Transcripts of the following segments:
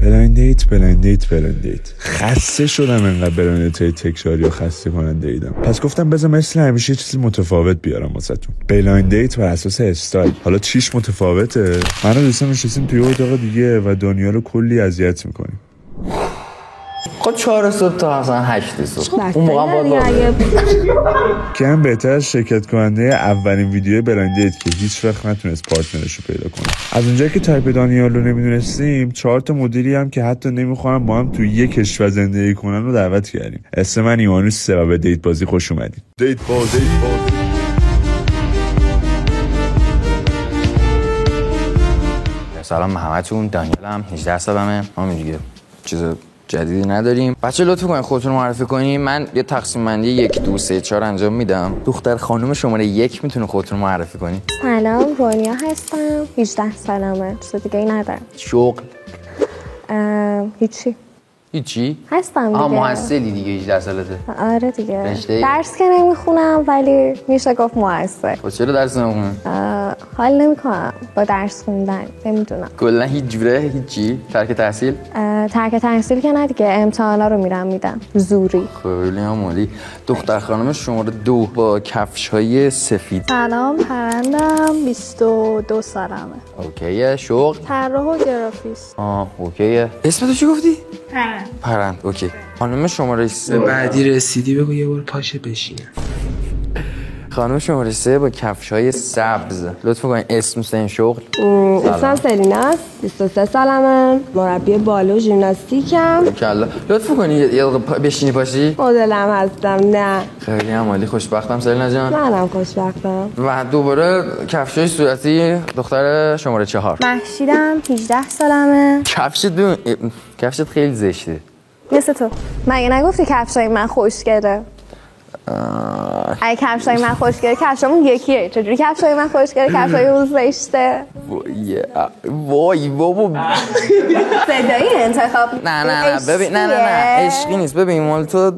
بلایند دیت خسته شدم انقدر بلایند دیت تکراری و خسته کننده ایدم. پس گفتم بذار مثل همیشه یه چیزی متفاوت بیارم واسهتون. بلایند دیت بر اساس استایل. حالا چیش متفاوته؟ من و دوستم نشستیم توی اتاق دیگه و دنیا رو کلی اذیت میکنیم. خب 4 صبح تا مثلا 8 صبح اون موقع باید که هم بهتر از شرکت کننده اولین ویدیو بلایند دیت که هیچ وقت نتونست پارتنرش رو پیدا کنه. از اونجایی که تایپ دانیال رو نمیدونستیم 4 تا مدیری هم که حتی نمیخوام با هم توی یک کشور زندگی کنن رو دعوت کردیم. اسم من ایمانوسه و به دیت بازی خوش اومدید. دیت بازی. سلام همتون، دانیالم 18 سالمه. همین دیگه چیز جدیدی نداریم. بچه لطف کنید خودتون رو معرفی کنین. من یه تقسیم بندی 1 2 3 4 انجام میدم. دختر خانم شماره 1 میتونه خودتون رو معرفی کنین. سلام، رونیا هستم، 18 سالمه. چیز دیگه ای ندارم. شغل؟ هیچی؟ هستم دیگه. محصلی دیگه 18 سالته. آره دیگه. رشته؟ درس که نمیخونم ولی میشه گفت محصل. خب چرا درس نمیخونی؟ حال نمیکنم با درس خوندن، نمیدونم. کلا هیچ جوره هیچی؟ ترک تحصیل؟ ترک تحصیل که نه دیگه، امتحانا رو میدم زوری. خیلی عالی. دختر خانم شماره 2 با کفش‌های سفید. سلام، پرندم، 22 سالمه. اوکیه. شغل؟ طراح و گرافیست. اوکیه. اسمتو چی گفتی؟ پرند. اوکی. خانم شماره 3 بعدی رسیدی بگو یه بار پاشه بشینه. خانم شماره 3 با کفش‌های سبز. لطف کنید اسم سن شغل. اسمم سلیناست، 23 سالمه، مربی بالو ژیمناستیکم. کلا لطف کنید یه بشینی پاشی. مدلم هستم. نه خیلی عالی. خوشبختم سلینا جان. منم خوشبختم. و دوباره کفش‌های صورتی دختر شماره 4. محشیدم، 18 سالمه. کفشت خیلی زشته. مثل تو. مگه نگفتی کفشای من خوشگله؟ اگه کفشای من خوشگله کفشامون یکیه. چجوری کفشای من خوشگله کفشای اون زشته؟ وای بابا. صدایی انتخاب. نه ببین نه عشقی نیست. ببین مال تو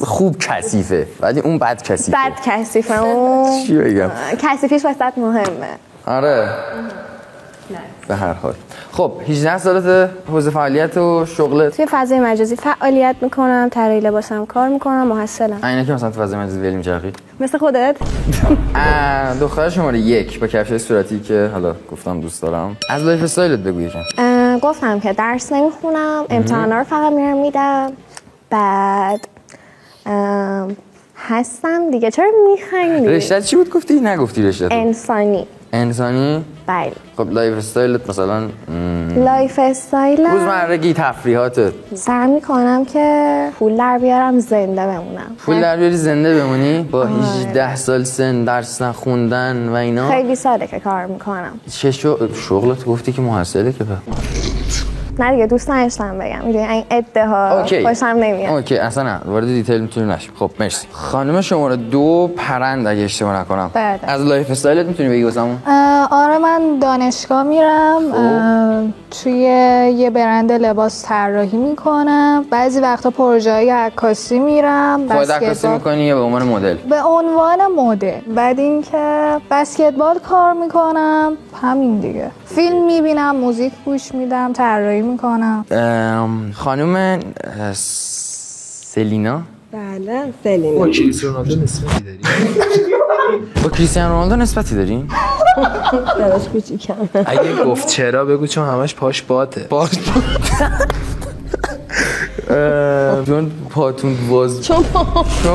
خوب کثیفه ولی اون بد کثیفه. بد کثیفه اون. چی بگم؟ کثیفیش واسط مهمه. آره. به هر حال خب 18 سالته، حوزه فعالیت و شغلت؟ توی فضای مجازی فعالیت میکنم، طراحی لباسم کار میکنم، محصلم. اینه که مثلا تو فضای مجازی ولی میچرخی؟ مثل خودت؟ دختر شماره 1 با کفشای صورتی که حالا گفتم دوست دارم. از لایف استایلت بگو یکم. گفتم که درس نمیخونم، امتحانا رو فقط میرم میدم. بعد هستم دیگه. چرا میخندی؟ رشته چی بود گفتی؟ نگفتی رشته. انسانی؟ بله. خب لایف استایلت مثلا؟ لایف استایلم روزمرگی تفریحاتت؟ سعی میکنم که پول در بیارم زنده بمونم. پول در بیاری زنده بمونی؟ با 18 سال سن درس نخوندن و اینا؟ خیلی ساله که کار میکنم. چه شغلت گفتی که محصله که نه دیگه دوست نداشتم بگم. میدونی این ادعا خوشم نمیاد. اوکی اصلا نه وارد دیتیل میتونی نشی. خب مرسی. خانم شماره 2 پرند اگه اشتباه نکنم. از لایف استایلت میتونی بگی واسمون؟ آره من دانشگاه میرم. توی یه برند لباس طراحی میکنم. بعضی وقتا پروژه‌های عکاسی میرم. خودت عکاسی میکنی یا به عنوان مدل؟ به عنوان مدل. بعد اینکه بسکتبال کار میکنم. همین دیگه. فیلم میبینم، موزیک گوش میدم، طراحی میکنم. خانم سلینا؟ بله سلینا. با کریستیانو رونالدو نسبتی داری؟ با کریستیانو رونالدو نسبتی دارین؟ دراش کوچیکم. اگه گفت چرا بگو چون همش پاش باته. چون پاتون باز چون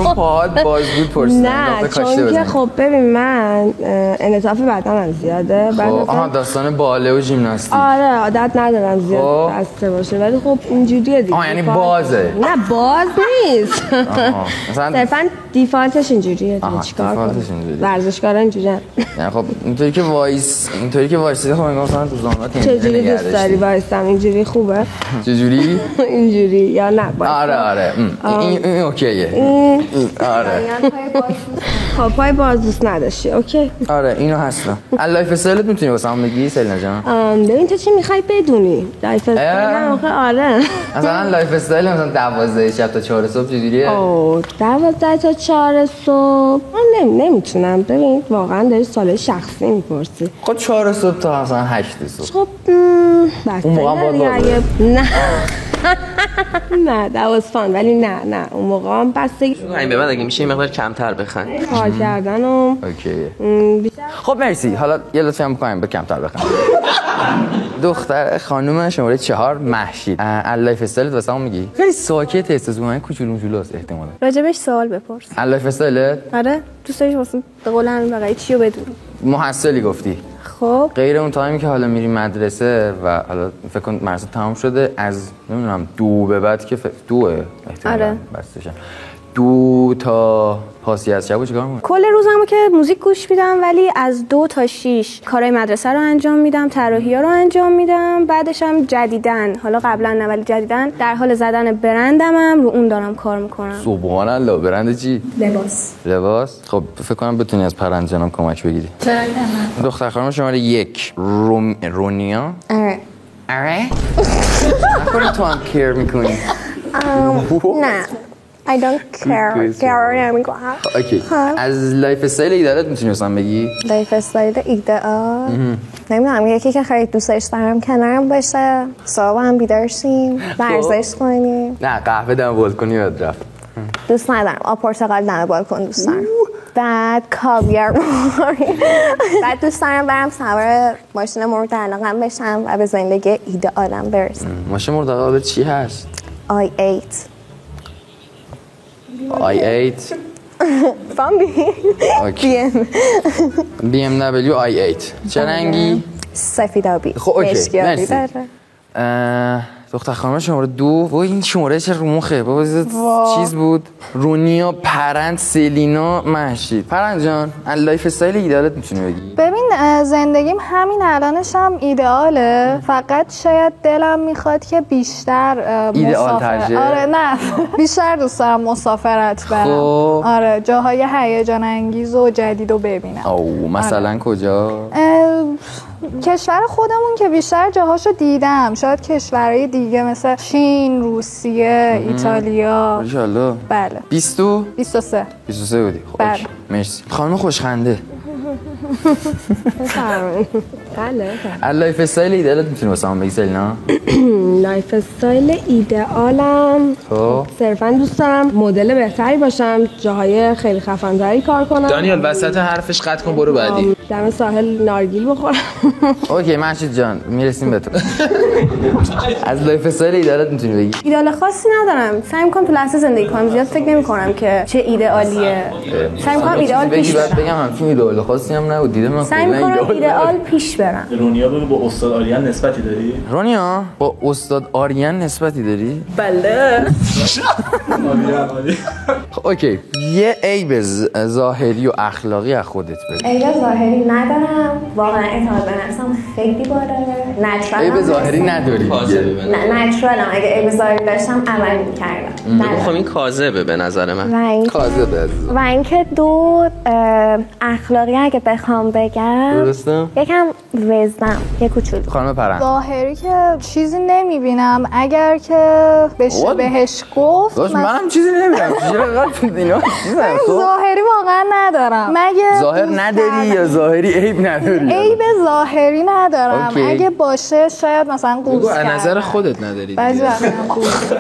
پاهات باز بود پرسیدم. نه چون که خب ببین من انعطاف بدنم زیاده. خب داستان باله و ژیمناستیک. آره عادت ندارم زیاد بسته باشه ولی خب اینجوریه دیگه. یعنی بازه؟ نه باز نیست. صرفا دیفالتش اینجوریه. چیکار کنم؟ ورزشکارا اینجوریه. نه خب اینطوری که وایسیده خب مثلا تو زانوات چجوری دوست داری وایسم؟ اینجوری خوبه؟ چجوری؟ اینجوری یا حالا نه آره این اوکیه آره خب پای باز دوست نداشتی اوکی آره اینو هستم. لایف استایلت میتونی واسم بگی سلینا جان؟ ببین تو چی میخوای بدونی؟ لایف استایل آره مثلا لایف استایل مثلا 12 شب تا 4 صبح چجوریه؟ 12 تا 4 صبح من نمیتونم. ببین واقعا داری سوال شخصی میپرسی. خب 4 صبح تا مثلا 8 صبح. خب اون موقع نه that was fun ولی نه اون موقع هم بستگی همین به بعد اگه میشه یه مقدار کمتر بخند کار کردن و اوکیه. خب مرسی. حالا یه لطفی هم بکنیم به کمتر بخند. دختر خانم شماره 4 مهشید لایف استایلت واسم میگی؟ خیلی ساکت احساس می‌کنم کوچولو موچولوست احتمالاً. راجبش سوال بپرس. لایف استایلت؟ آره دوست داری واسه به قول همین بقیه چیو بدونی؟ محصلی گفتی. خب غیر اون تایمی که حالا میری مدرسه و حالا فکر کن مدرسه تمام شده از نمیدونم 2 به بعد که 2 احتمالاً آره. بستشن 2 تا پاسی از شب چیکار می‌کنی؟ کل روزمو که موزیک گوش میدم ولی از 2 تا 6 کارهای مدرسه رو انجام میدم، طراحی‌ها رو انجام میدم. بعدش هم جدیدن حالا قبلا نه ولی جدیدن در حال زدن برندمم رو اون دارم کار میکنم. سبحان الله. برند چی؟ لباس. خب فکر کنم بتونی از پرند جناب کمک بگیری. چرا نه؟ دختر خانم شماره 1 رونیا. آره نکنه تو هم کیر میکنی؟ نه I don't care. نمیکنم. اوکی. از لایف استایل ایدالت میتونی واسم بگی؟ لایف استایل ایدئال نمیدونم یکی که خیلی دوستش دارم کنارم باشه، صبح هم بیدار شیم، ورزش کنیم. نه قهوه دم بالکنی یاد رفت. دوست ندارم آب پرتقال دم بالکن دوست دارم. بعد کاویار بعد دوست دارم برم سوار ماشین مورد علاقم بشم و به زندگی ایدئالم برسم. ماشین مورد علاقه چی هست؟ i8 BMW i8 چه رنگی؟ سفیدابی. خب اوکی مرسی. دختر خانم شماره 2 و این شماره چه رومخه بابا چیز بود. رونیا پرند سلینا مهشید. پرند جان لایف استایل ایدالت میتونی بگی؟ ببین زندگیم همین الانش هم ایدئاله، فقط شاید دلم میخواد که بیشتر مسافرت. آره نه بیشتر دوست دارم مسافرت برم. آره جاهای هیجان انگیز و جدید رو ببینم. او مثلا کجا؟ کشور خودمون که بیشتر جاهاشو دیدم، شاید کشورهای دیگه مثل چین، روسیه، ایتالیا. انشالله. بله. 23 بودی. خب بله. مرسی. خانم خوشخنده. بله. لایف استایل ایدالت میتونی واسم بگی سلینا؟ لایف استایل ایدئالم صرفا دوست دارم مدل بهتری باشم، جاهای خیلی خفن‌تری کار کنم. دانیال وسط حرفش قطع کن برو بعدی. دم ساحل نارگیل بخورم. اوکی مهشید جان میرسیم به تو. از لایف استایل ایدالت میتونی بگی؟ ایدئال خاصی ندارم، سعی می‌کنم تو لحظه زندگی کنم، زیاد فکر نمی‌کنم که چه ایدئالیه. سعی می‌کنم ایدئال پیش برم. بگم همچین ایدئال خاصی هم نبود دیدم من. سعی می‌کنم ایدئال پیش برم. رونیا با استاد آریان نسبتی داری؟ رونیا با استاد آریان نسبتی داری؟ بله. اوکی یه عیب ظاهری و اخلاقی از خودت بگو. عیب ظاهری ندارم، واقعا اعتماد به نفسم خیلی بالاست. نچرالم. عیب ظاهری نداری. نه نچرالم، اگه عیب ظاهری داشتم عمل می‌کردم. خب این کاذبه به نظر من. کاذبه. و اینکه 2 اخلاقی اگه بخوام بگم درسته؟ یکم وزنم یه کوچولو. خانم پرند ظاهری که چیزی نمیبینم، اگر که بشه بهش گفت منم چیزی نمیبینم. چرا قد اینا ظاهری واقعا ندارم. مگه ظاهر نداری یا ظاهری عیب نداری؟ عیب ظاهری ندارم. اگه باشه شاید مثلا قوس کردم. به نظر خودت نداری. بعضی وقتا قوس.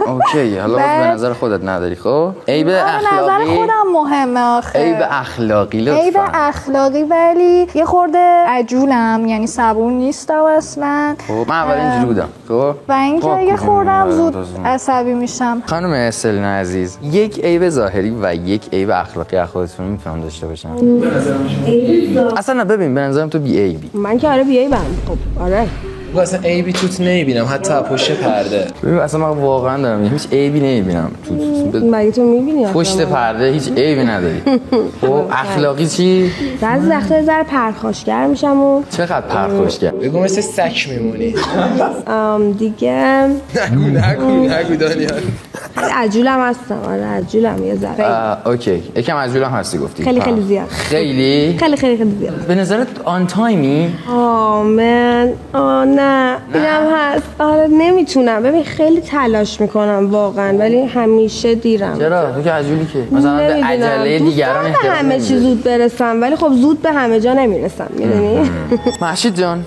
اوکی حالا به نظر خودت نداری. خب عیب اخلاقی. نظر خودم مهمه آخه. عیب اخلاقی لطفا. عیب اخلاقی ولی یه خورده عجولم، یعنی صبور نیستم اصلا. خب من اول اینجوری بودم. خب و اینکه یه خوردم زود عصبی میشم. خانم سلینا عزیز یک عیب ظاهری و یک عیب اخلاقی از خودتون میتونم داشته باشم؟ اصلا ببین به نظرم تو بی عیبی. من که آره بی عیبم. خب آره اصلا عیبی توت نمیبینم حتی پشت پرده. ببین اصلا من واقعا دارم میگم هیچ عیبی نمیبینم توت. مگه تو میبینی پشت پرده هیچ عیبی نداری. خب اخلاقی چی؟ بعضی وقتا یه ذره پرخاشگر میشم و چقدر پرخاشگر؟ بگو مثل سگ میمونی. دیگه نگو دانیال. خیلی عجولم هستم. آره عجولم یه ذره. اوکی یکم عجولم هستی گفتی. خیلی زیاد. خیلی زیاد. به نظرت آن تایمی؟ نه اینم هست. آره نمیتونم. ببین خیلی تلاش میکنم واقعا ولی همیشه دیرم. چرا؟ تو که عجولی که مثلا به عجله دیگران احترام به همه چی زود برسم ولی خب زود به همه جا نمیرسم میدونی؟ محشید جان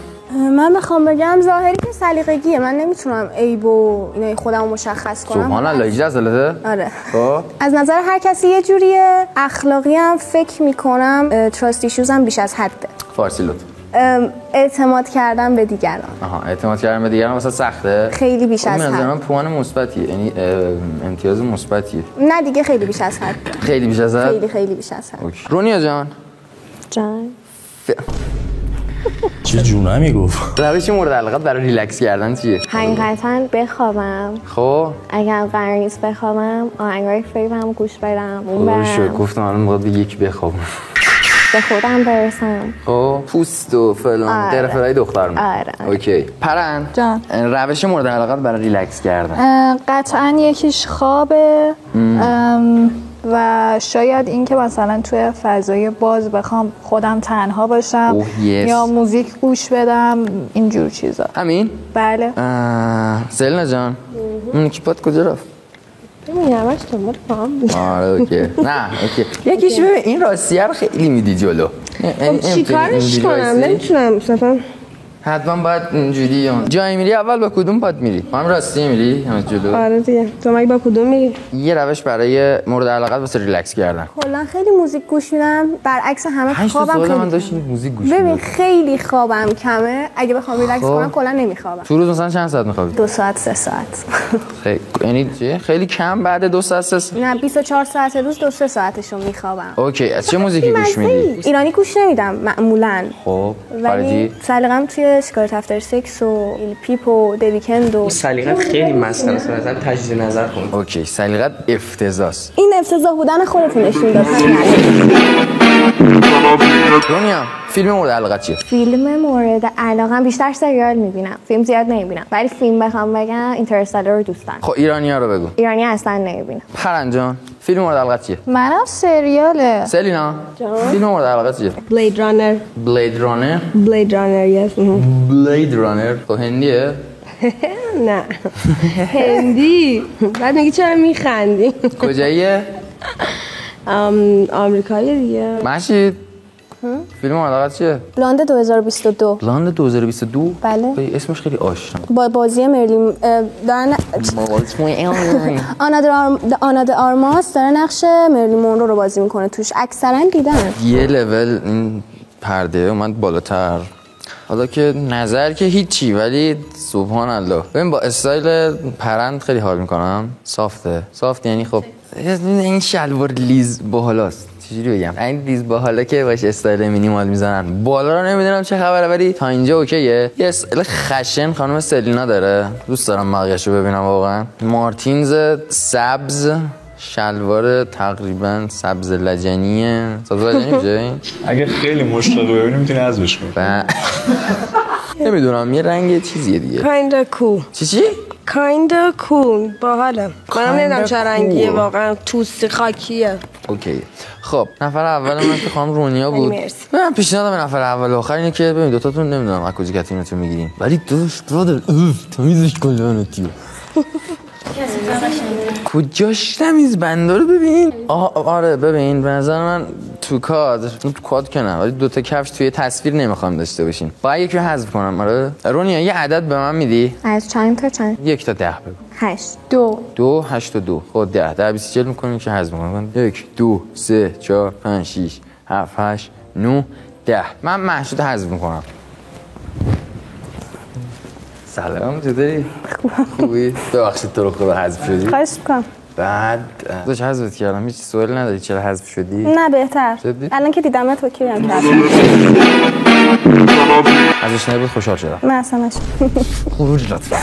من بخوام بگم ظاهری که سلیقگیه. من نمیتونم عیب و اینای خودمو مشخص کنم. سبحان الله 18 سالته؟ آره. خب از نظر هر کسی یه جوریه. اخلاقی هم فکر میکنم تراست ایشوزم بیش از حده. فارسی لطف. اعتماد کردن به دیگران. اعتماد کردن به دیگران مثلا سخته؟ خیلی بیش از حد. من پوان مثبتیه یعنی امتیاز مثبتیه. نه دیگه خیلی بیش از حد. خیلی بیش از حد؟ خیلی بیش از حد. رونیا جان چه جونا میگفت؟ روش مورد علاقت برای ریلکس کردن چیه؟ حقیقتاً بخوابم. خب اگر قرار نیست بخوابم آهنگای فیلمم گوش بدم. گفتم الان میخواد به یک بخوابم. به خودم برسم. خب پوست و فلان درفرای دختر من. آره. اوکی. پرند جان روش مورد علاقت برای ریلکس کردن؟ قطعاً یکیش خوابه و شاید این که مثلا توی فضای باز بخوام خودم تنها باشم یا موزیک گوش بدم اینجور چیزا. همین؟ بله. سلینا جان کیپات کجا رفت؟ همش دنبال پام. آره اوکی. نه اوکی. یکیش ببین این راستیه رو خیلی میدی جلو. چیکارش کنم نمیتونم مثلا حتما باید اینجوری جایی میری اول با کدوم پات میری؟ هم راستی میری همه جلو؟ آره دیگه. تو مگه با کدوم میری؟ یه روش برای مورد علاقت واسه ریلکس کردن. کلا خیلی موزیک گوش میدم برعکس همه. خوابم خیلی من داشتم موزیک گوش میدم. ببین خیلی خوابم کمه. اگه بخوام ریلکس کنم کلا نمیخوابم. تو روز مثلا چند ساعت میخوابی؟ 2 ساعت 3 ساعت. یعنی چی؟ خیلی کم بعد 2 ساعت 3 ساعت؟ نه 24 ساعت روز 2-3 ساعتشو میخوابم. اوکی. از چه موزیکی گوش میدی؟ ایرانی گوش نمیدم معمولا. خب ولی سلیقه‌ام توی شکایت افتر سکس و پیپ و دیویکند و سلیقت خیلی مسخره است. مثلا تجدید نظر کن. اوکی سلیقت افتضاحه. این افتضاح بودن خودتون نشون داد. دنیا فیلم مورد علاقت چیه؟ فیلم مورد علاقم بیشتر سریال میبینم. فیلم زیاد نمیبینم. ولی فیلم بخوام بگم اینترستلر رو دوست دارم. خب ایرانی‌ها رو بگو. ایرانی اصلا نمیبینم. پرند جان فیلم مورد علاقت چیه؟ منم سریاله. سلینا فیلم مورد علاقت چیه؟ بلید رانر. یس. بلید رانر خب هندیه؟ نه هندی. بعد میگی چرا میخندی؟ کجاییه؟ آمریکایی دیگه. محشید فیلم مورد علاقت چیه؟ بلاند 2022. بلاند 2022؟ بله. اسمش خیلی آشنا. با بازی مرلین دارن آنا د آرماس داره نقش مرلین مونرو رو بازی میکنه توش. اکثرا دیدن. یه لول این پرده اومد بالاتر. حالا که نظر که هیچی ولی سبحان الله. ببین با استایل پرند خیلی حال میکنم. سافت یعنی خب این شلوار لیز باحالاست. چجوری بگم؟ این لیز باحالا که باش استایل مینیمال میزنن. بالا رو نمیدونم چه خبره ولی تا اینجا اوکیه. یه استایل خشن خانم سلینا داره. دوست دارم بقیه‌شو ببینم واقعا. مارتینز سبز شلوار تقریبا سبز لجنیه. سبز لجنی میشه؟ اگه خیلی مشتاق ببینی میتونی ازش کنی. نمیدونم یه رنگ چیزیه دیگه. kinda cool. چی؟ kinda cool. باحاله. منم نمیدونم چه رنگیه واقعا. توسی خاکیه. اوکی. خب نفر اول من که خانم رونیا بود. من پیشنهادم نفر اول و آخر اینه که ببین دو تاتون نمیدونم از کجا کتونتون میگیرین. ولی دوست برادر تمیزش کن لعنتیو. کجاش تمیز بنده رو ببین. آره ببین به نظر من تو کادر که نه ولی 2 تا کفش توی تصویر نمیخوام داشته باشین. باید یکی رو حذف کنم. آره رونیا یه عدد به من میدی؟ از چند تا چند؟ 1 تا 10 بگو. 8 2 8 و 2 خود 10 20 40 میکنیم که حذف میکنم. 1 2 3 4 5 6 7 8 9 10 من محشود حذف میکنم. سلام چطوری؟ خوبی؟ ببخشید تو رو خدا حذف شدی؟ خواهش میکنم. بعد داشت حذفت کردم هیچ سوال نداری چرا حذف شدی؟ نه بهتر. الان که دیدم تو کیم کردم. ازش نبود خوشحال شدم. من اصلا خروج لطفا.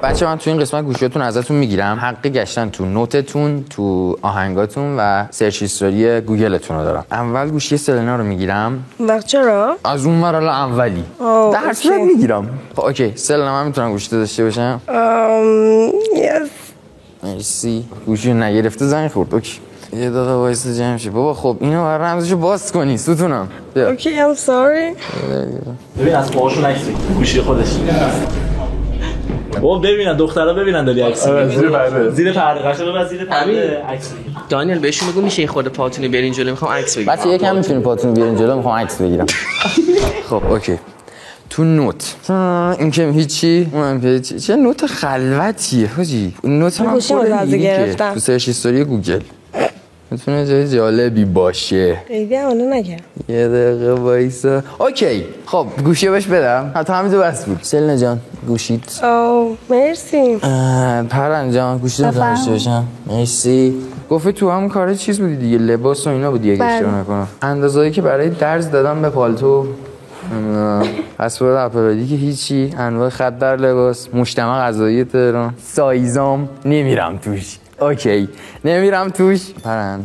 بچه من تو این قسمت گوشیاتون ازتون میگیرم. حق گشتن تو نوتتون، تو آهنگاتون و سرچ هیستوری گوگلتون رو دارم. اول گوشی سلنا رو میگیرم. وقت چرا؟ از اون مرحله اولی. در صورت میگیرم. اوکی سلنا من میتونم گوشی داشته باشم؟ یس. مرسی. گوشی نگرفته زنگ خورد. اوکی. یه دقیقه وایسا جمع شی. بابا خب اینو برای رمزشو باز کنی ستونم. اوکی ام سوری. ببین از پاهاشون عکس بگیر. گوشی خودش. بابا ببینن دخترها ببینن داری عکس میگیری. زیر پرده قشنگ ببر زیر پرده عکس میگیری. دانیل بهشون بگو میشه خود پاتونو بیارین جلو میخوام عکس بگیرم. بچه یکم میتونی پاتونو بیارین جلو میخوام عکس بگیرم. خب اوکی. تو نوت این که هیچی اونم که هیچی. چه نوت خلوتیه حاجی. نوت من گرفتم تو سرچ هیستوری گوگل. میتونه جای جالبی باشه. خیلی هم نگم. یه دقیقه وایسا. اوکی خب گوشی بهش بدم. حتی همینجا بس بود. سلنا جان گوشیت. اوه مرسی. پرن جان گوشی داشته باشم. مرسی. گفت تو هم کار چیز بودی دیگه، لباس و اینا بودی اگه اشتباه نکنم. اندازه‌ای که برای درز دادم به پالتو پسورد اپرادی که هیچی، انواع خط در لباس، مجتمع غذایی تهران، سایزام نمیرم توش. اوکی نمیرم توش. پرن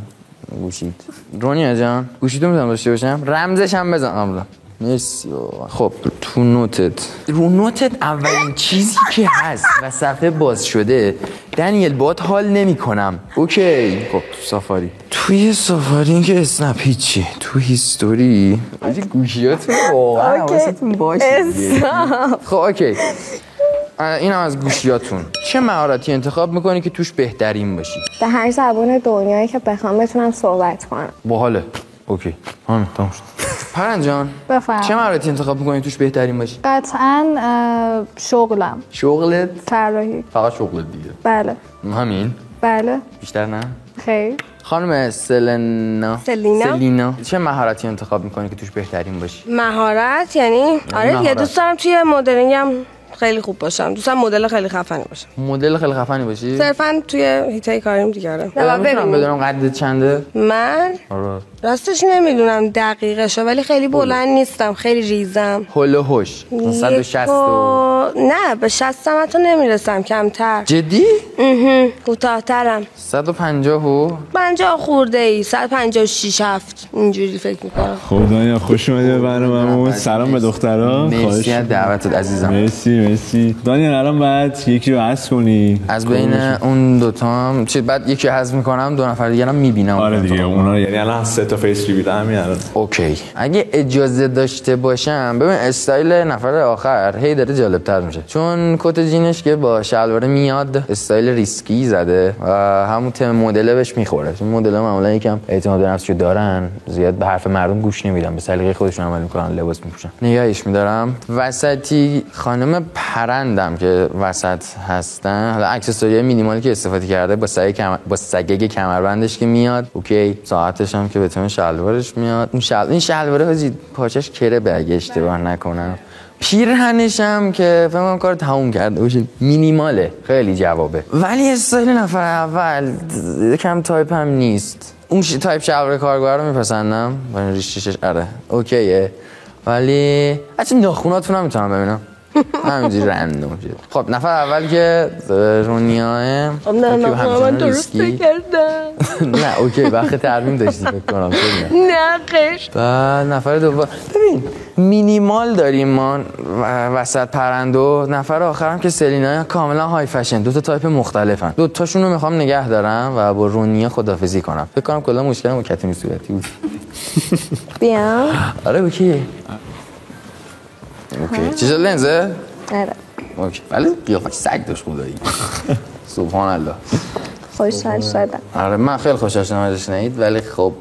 گوشید. رونیا جان گوشیتو میتونم داشته باشم؟ رمزش هم بزن. آملا مرسی. خب تو نوتت، رو نوتت اولین چیزی که هست و صفحه باز شده دنیل باهات حال نمی کنم. اوکی خب تو سافاری، توی سافاری این که اسنپ هیچی، تو هیستوری گوشیاتون واقعا حواستون باشه. خب اوکی این هم از گوشیاتون. چه مهارتی انتخاب میکنی که توش بهترین باشی؟ به هر زبان دنیایی که بخوام بتونم صحبت کنم. باحاله. اوکی همین تمام شد. پرن جان بفرم. چه مهارتی انتخاب میکنی توش بهترین باشی؟ قطعاً شغلم. شغلت؟ طراحی. فقط شغلت دیگه؟ بله. همین؟ بله. بیشتر نه؟ خیر. خانم سلینا چه مهارتی انتخاب میکنی که توش بهترین باشی؟ مهارت یعنی آره دیگه دوست دارم توی مدلینگم خیلی خوب باشم. دوستم مدل خیلی خفنی باشم. مدل خیلی خفنی باشی؟ صرفاً توی هیتای کاریم دیگه. آره میتونم بدونم قدت چنده؟ من آره راستش نمیدونم دقیقشو ولی خیلی بلند نیستم، خیلی ریزم. هول و هوش 160 نه به 60 حتی نمیرسم، کمتر. جدی؟ کوتاه‌ترم. 50 خورده ای 156 7 اینجوری فکر میکنم. خب دنیا خوش اومدی به برنامه‌مون. سلام به دخترها. مرسی از دعوتت عزیزم. مرسی. دنیا الان بعد یکی رو حذف کنی از بین اون دوتا هم چه بعد یکی حذف میکنم، دو نفر دیگه هم میبینم. آره دیگه اونا یعنی الان سه تا فیس ریویل همین الان. اوکی اگه اجازه داشته باشم ببین استایل نفر آخر هی داره جالب‌تر میشه، چون کت جینش که با شلوار میاد استایل ریسکی زده و همون تم مدل بهش میخوره. چون مدل‌ها معمولا یکم اعتماد به نفسشو دارن، زیاد به حرف مردم گوش نمیدن، به سلیقه خودشون عمل میکنن، لباس میپوشن. نگاهش میدارم. وسطی خانم پرندم که وسط هستن، حالا اکسسوری مینیمالی که استفاده کرده با سگگ کمربندش که میاد اوکی، ساعتش هم که به تم شلوارش میاد. این شلواره حاجی پاچش کره به اگه اشتباه نکنم. پیرهنش هم که فکر کنم کار تموم کرده باشه، مینیماله، خیلی جوابه. ولی استایل نفر اول یکم تایپ هم نیست. اون تایپ شلوار کارگاه رو میپسندم با این ریشش. آره اوکیه، ولی اصلا ناخوناتون هم میتونم ببینم همینجوری رندوم شد. خب نفر اول که رونیاه. خب نه من درست کردم. نه اوکی وقت ترمیم داشتی فکر کنم. نه خیر. بعد نفر دوم ببین مینیمال داریم ما وسط پرندو. نفر آخرم که سلینا کاملا های فشن، دو تا تایپ مختلفن. دو تاشون رو میخوام نگه دارم و با رونیه خدافظی کنم. فکر کنم کلا مشکلم با کتونی صورتی بود. بیام. آره اوکی. اوکی چیزا لنزه؟ آره. اوکی ولی قیافه سگ داشت خدایی. سبحان الله. خوشحال شدم. آره من خیلی خوشحال شدم ازش نهید، ولی خب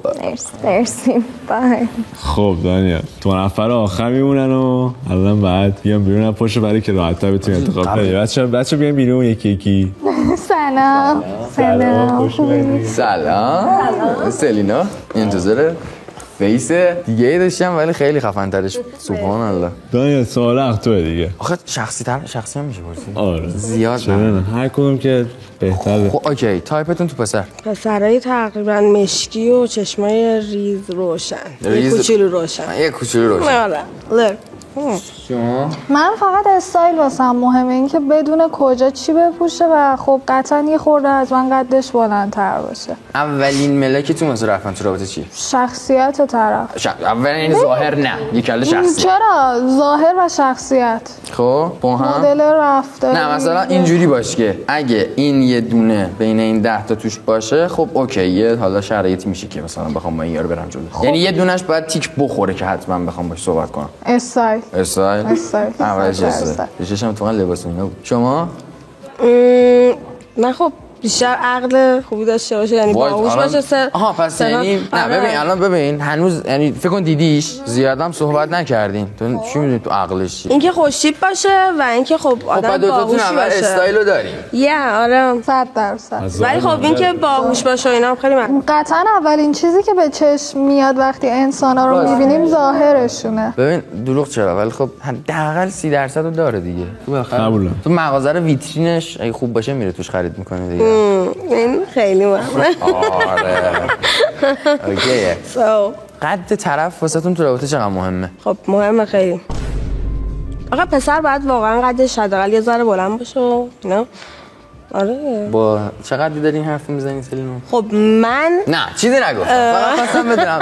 مرسی بای. خب دنیا تو نفر آخر میمونن و الان بعد بیام بیرون پشت برای که راحت‌تر بتونی انتخاب کنی. بچه بیام بیرون یکی. سلام. سلام سلینا انتظاره. فیس دیگه ای داشتم ولی خیلی خفن ترش. سبحان الله. دانیال سوال تو دیگه. آخه شخصی هم میشه پرسید. آره. زیاد نه. هر کدوم که بهتره. خب اوکی، تایپتون تو پسر؟ پسرای تقریبا مشکی و چشمای ریز روشن. یه کوچولو روشن. آره. شما؟ من فقط استایل واسم مهمه، این که بدون کجا چی بپوشه و خب قطعا یه خورده از من قدش بلندتر باشه. اولین ملکتون واسه رفتن تو رابطه چی؟ شخصیت طرف. اولین ظاهر نه، یکل شخصیت. چرا؟ ظاهر و شخصیت. خب با هم مدل رفتاری. نه مثلا اینجوری باشه که اگه این یه دونه بین این 10 تا توش باشه خب اوکیه، حالا شرایطی میشه که مثلا بخوام با این یارو برم جلو. یعنی یه دونهش باید تیک بخوره که حتما بخوام باهاش صحبت کنم. استایل. اولش چشم تو لباس اینا بود. شما؟ من خب بیشتر عقل خوبی داشته باشه، یعنی باهوش باشه. آها پس یعنی نه ببین الان ببین هنوز یعنی فکر کن دیدیش زیادم صحبت نکردین. تو چی میدونی تو عقلش چیه؟ اینکه خوشتیپ باشه و اینکه خب آدم باهوش باشه. استایلو داریم. آره 100%. ولی خب اینکه باهوش باشه اینا خیلی قطعا اولین چیزی که به چشم میاد وقتی انسانا رو میبینیم ظاهرشونه. ببین دروغ چرا، ولی خب حداقل 30% رو داره دیگه. قبوله. تو مغازه رو ویترینش اگه خوب باشه میره توش خرید میکنه دیگه. این خیلی مهمه. آره. اوکیه. قد طرف واسهتون تو رابطه چقدر مهمه؟ خب مهمه خیلی. آقا پسر باید واقعا قدش حداقل یه ذره بلند باشه اینا. آره. با چقدر دارین حرف میزنید سلینا؟ خب من نه چیزی نگفتم، فقط خواستم بدونم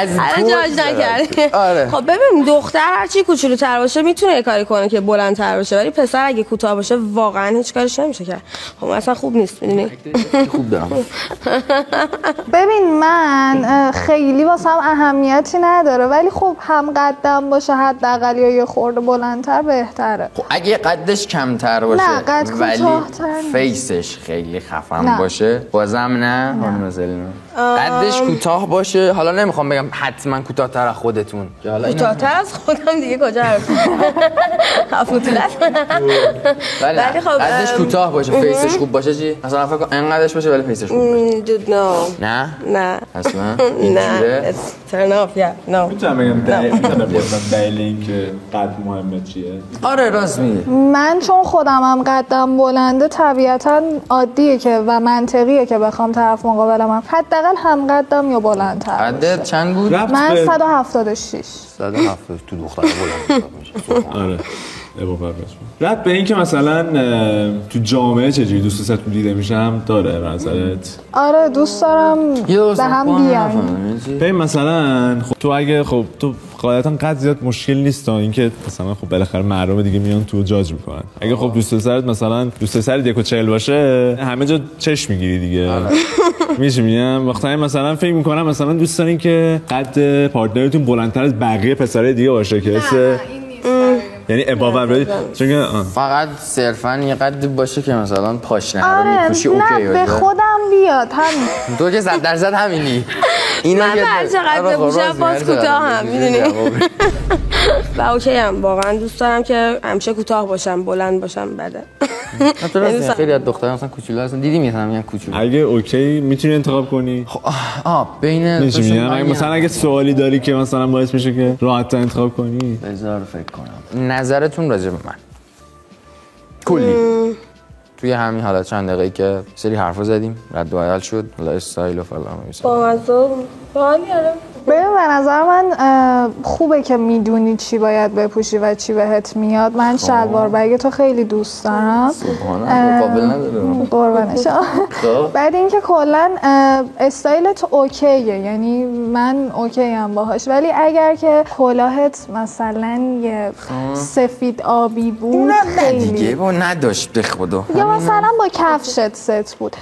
از تو جاج نکردی. آره. خب ببین دختر هرچی کوچولوتر باشه میتونه یه کاری کنه که بلندتر باشه، ولی پسر اگه کوتاه باشه واقعا هیچ کارش نمیشه کرد. خب اصلا خوب نیست میدونی. خوب دارم. ببین من خیلی واسم اهمیتی نداره، ولی خب هم قدم باشه حداقل یا یه خورده بلندتر بهتره. خب اگه قدش کمتر باشه نه قد کوتاه‌تر فیسش خیلی خفن باشه بازم نه خانم سلینا. قدش کوتاه باشه، حالا نمیخوام بگم حتما کوتاه‌تر از خودتون، کوتاه‌تر از خودم دیگه کجا حرف ولی خب قدش کوتاه باشه فیسش خوب باشه چی؟ مثلا فکر کن اینقدرش باشه ولی فیسش خوب باشه. نه اصلا نه turn off میتونم بگم دلیل اینکه قد مهمه چیه؟ آره راست میگی. من چون خودمم قدم بلنده طبیعتاً عادیه که و منطقیه که بخوام طرف مقابلم حداقل هم قدم یا بلندتر باشه. قدت چند بود؟ من 176. 170 تو دختر بلند میشه. آره. رد به این که مثلا تو جامعه چجوری دوست دستتون دیده میشم داره به نظرت؟ آره دوست دارم به هم بیان. ببین مثلا خب تو اگه خب تو قاعدتا قد زیاد مشکل نیست تا اینکه مثلا خب بالاخره مردم دیگه میان تو جاج میکنن. اگه خب دوست دستت مثلا دوست دستت 1.40 باشه همه جا چش میگیری دیگه. میشه میگم وقتی مثلا فکر میکنم مثلا دوست دارین که قد پارتنرتون بلندتر از بقیه پسرای دیگه باشه که یعنی اباور بدی چون فقط صرفا یه قد باشه که مثلا پاشنه رو میپوشی اوکی نه به خودم بیاد همین. تو که 100% همینی. اینا من هر چقدر بپوشم باز کوتاه هم میدونی. و اوکی هم واقعا دوست دارم که همیشه کوتاه باشم بلند باشم بده. خیلی از دخترها مثلا کوچولو هستن دیدی میگم یه کوچولو. اگه اوکی میتونی انتخاب کنی. بین مثلا اگه سوالی داری که مثلا باعث میشه که راحت انتخاب کنی. بذار فکر کنم. نظرتون راجع به من کلی توی همین حالا چند دقیقه‌ای که سری حرفا زدیم رد و بدل شد حالا استایل و فلان با مزه حالی ببین به نظر من خوبه که میدونی چی باید بپوشی و چی بهت میاد. من شلوار بگ تو خیلی دوست دارم. قابل نداره قربانش. بعد اینکه کلا استایلت اوکیه، یعنی من اوکی ام باهاش، ولی اگر که کلاهت مثلا یه سفید آبی بود خیلی دیگه با نداشت به خدا، یا مثلا با کفشت ست بود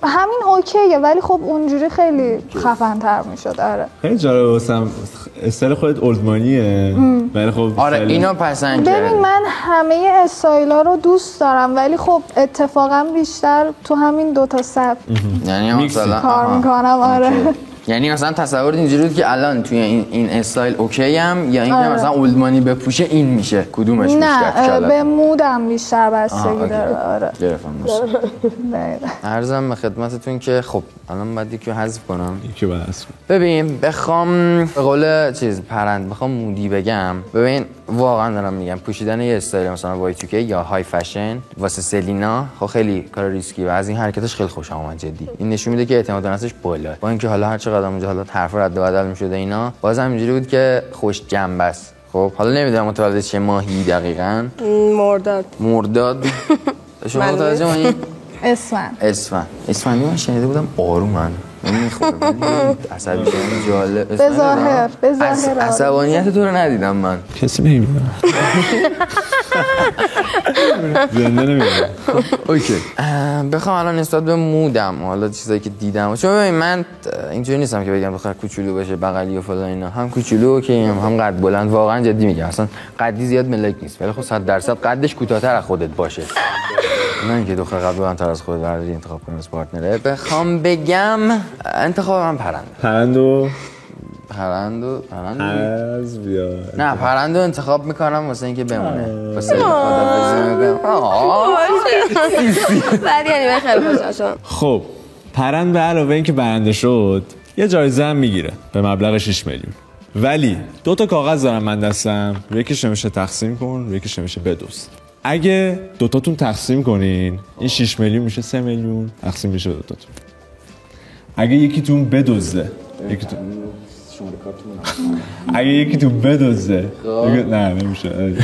همین اوکیه، ولی خب اونجوری خیلی خفن تر میشد. خیلی جالب واسم استایل خودت اولدمانیه ولی خب آره اینو پسند کردم. ببین من همه استایلا رو دوست دارم ولی خب اتفاقا بیشتر تو همین دوتا سبک یعنی مثلا کار میکنم. آره یعنی مثلا تصور اینجوری بود که الان توی این استایل اوکی ام یا اینکه مثلا اولدمانی بپوشه این میشه کدومش بیشتر؟ نه به مودم بیشتر بستگی داره. آره گرفتم. عرضم به خدمتتون که خب الان باید یکی رو حذف کنم. یکی باید حذف کنم. ببین بخوام به قول پرند بخوام مودی بگم، ببین واقعا دارم میگم پوشیدن یه استایل مثلا Y2K یا های فشن واسه سلینا خب خیلی کار ریسکی و از این حرکتش خیلی خوشم اومد جدی. این نشون میده که اعتماد به نفسش بالاست. با اینکه حالا هر چقدر اونجا حالا طرف رد و بدل میشده اینا، بازم اینجوری بود که خوش جنبه است. خب حالا نمیدونم متولد چه ماهی دقیقاً. مرداد شما متوجه مایی؟ اسفند من شنیده بودم آرومن نمیخوره عصبی شدن جالب. به ظاهر عصبانیت تو رو ندیدم من. کسی نمیدونم زنده نمیدونم. اوکی بخوام الان نسبت به مودم حالا چیزایی که دیدم، چون ببین من اینجوری نیستم که بگم بخوام کوچولو بشه بغلی و فلان اینا، هم کوچولو اوکی هم قد بلند. واقعا جدی میگم اصلا قدی زیاد ملک نیست، ولی خب 100% قدش کوتاه‌تر از خودت باشه، نه اینکه دختر قد بلندتر از خودت برداری انتخاب کنی از پارتنره. بخوام بگم انتخاب من پرندو از بیار. نه پرندو انتخاب میکنم واسه اینکه بمونه، واسه خدافظی میکنم. بعد یعنی خیلی خوشحال شدم. خب پرند به علاوه اینکه برنده شد یه جایزه هم میگیره به مبلغ 6 میلیون، ولی 2 تا کاغذ دارم من دستم، یکیش نمیشه تقسیم کن، یکیش نمیشه بدوست. اگه 2 تاتون تقسیم کنین این 6 میلیون میشه 3 میلیون تقسیم میشه به 2 تاتون. اگه یکیتون بدزده یکیتون نه نمیشه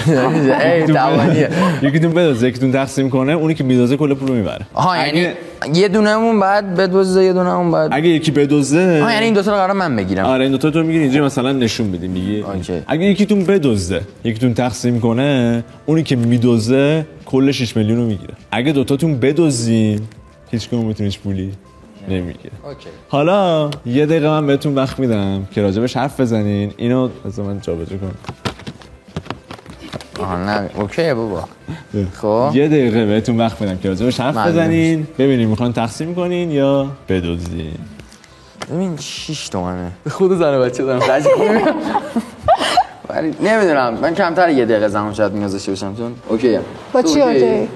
یکیتون بدزده یکیتون تقسیم کنه، اونی که میدازه کل پول رو میبره. یعنی یه دونه‌مون بعد بدزده یه دونه‌مون بعد اگه یکی بدزده یعنی این 2 تا رو قرار من بگیرم. آره این 2 تا تو میگیری اینجا مثلا نشون میدیم میگی اگه یکیتون بدزده یکیتون تقسیم کنه، اونی که میدازه کل 6 میلیون رو میگیره. اگه 2 تاتون بدزدین هیچ کدومتون هیچ پولی نمیگیره. حالا 1 دقیقه من بهتون وقت میدم که راجبش حرف بزنین. اینو از من جابجا کن. نه اوکی بابا. خب 1 دقیقه بهتون وقت میدم که راجبش حرف بزنین، ببینین میخوان تقسیم کنین یا بدزدین. ببین 6 تومنه به خود زن و بچه دارم خرج کنم. ولی نمیدونم من کمتر 1 دقیقه زمان شاید میگذاشته باشم چون اوکیه. با چی اوکی؟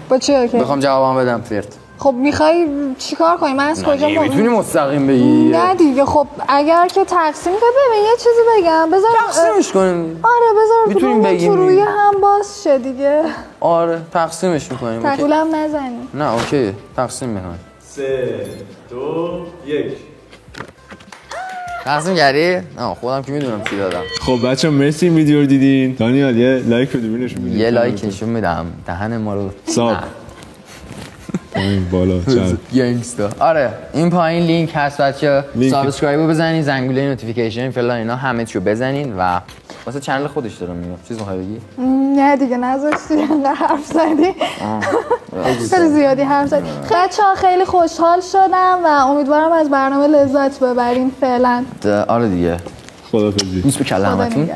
با چی اوکی؟ بخوام جوابم بدم فرت. خب میخوای چیکار کنی؟ من از کجا میتونی مستقیم بگی؟ نه دیگه. خب اگر که تقسیم کنی، ببین یه چیزی بگم بذار تقسیمش کنیم. آره بذار میتونیم بگیم تو روی هم باز شه دیگه. آره تقسیمش میکنیم. تقولم نزنی. نه اوکی تقسیم میکنیم. 3 2 1 تقسیم کردی؟ نه خودم که میدونم چی دادم. خب بچه مرسی این ویدیو رو دیدین. دانیال یه لایک بده نشون میدیم. یه لایک نشون میدم دهن ما رو صاف این بالا چند گنگستا. آره این پایین لینک هست بچه، سابسکرایب رو بزنین، زنگوله نوتیفیکیشن فلان اینا همه چی رو بزنین و واسه چنل خودش دارم میگم. چیز میخوای بگی؟ نه دیگه نذاشتی انقدر حرف زدی. خیلی زیادی حرف زدی. بچه‌ها خیلی خوشحال شدم و امیدوارم از برنامه لذت ببرین. فعلا آره دیگه خدافظی. بوس به کله همتون.